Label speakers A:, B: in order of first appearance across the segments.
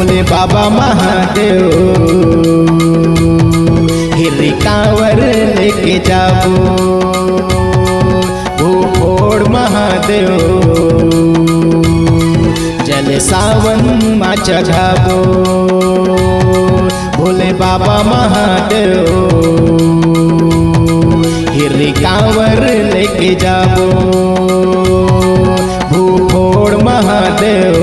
A: भोले बाबा महादेव हिरी कांवर लेके जाबो भूखोड़ महादेव जल सावन मा चढ़ाबो भोले बाबा महादेव हिरी कांवर लेके जाबो भूखोड़ महादेव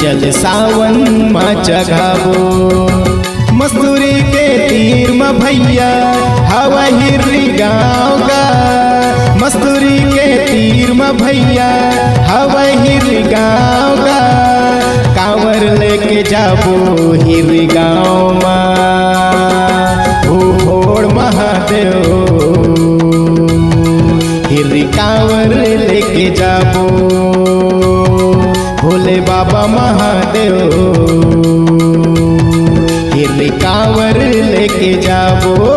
A: जल सावन मा चढ़ाबो मसूरी के तीर में भैया हवा हिरी गाँव का मसूरी के तीर में भैया हवा हिरी गाँव का कांवर लेके जाबो हिरी गाँव में भूखोड़ महादेव हिरी कांवर लेके जाबो भोले बाबा महादेव हिरी कांवर लेके जाबो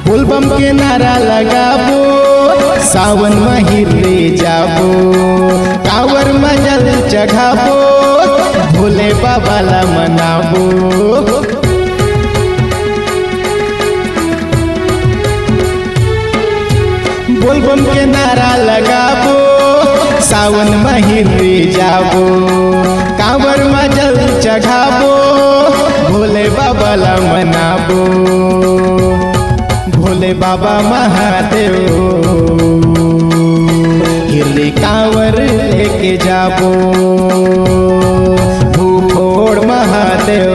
A: बोलबम के नारा लगाबो सावन में हिरे जाबो कांवर में जल चढ़ाबो भोले बाबा ला मनाबो बोलबम के नारा लगाबो सावन में हिरे जाबो कांवर में जल चढ़ाबो भोले बाबा ला मनाबो भोले बाबा महादेव हिरी कांवर लेके जाबो भूखोड़ महादेव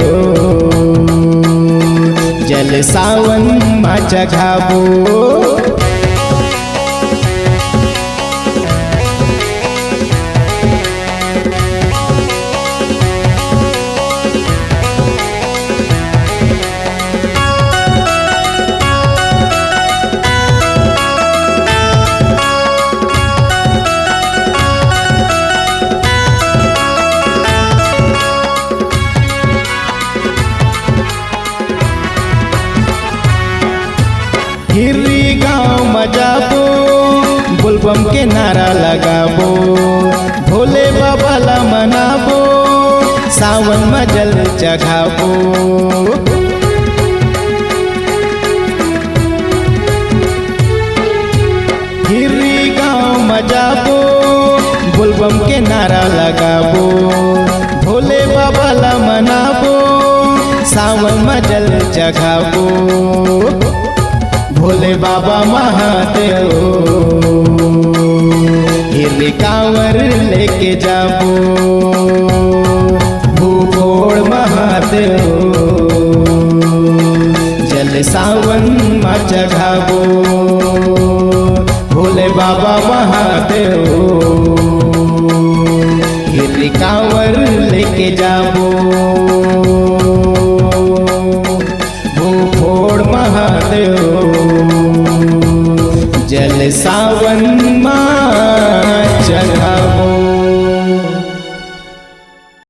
A: जल सावन मा चढ़ाबो हिरी गाँव में जाबो बोलबम के नारा लगाबो भोले बाबा ला मनाबो सावन में जल चढ़ाबो हिरी गाँव में जाबो बोलबम के नारा लगाबो भोले बाबा ला मनाबो सावन में जल चढ़ाबो भोले बाबा महादेव हिरी कांवर लेके जाबो भूखोड़ महादेव जल सावन मा चढ़ाबो भोले बाबा महादेव हिरी कांवर लेके जाबो भूखोड़ महादेव जल सावन मा चढ़ाबो।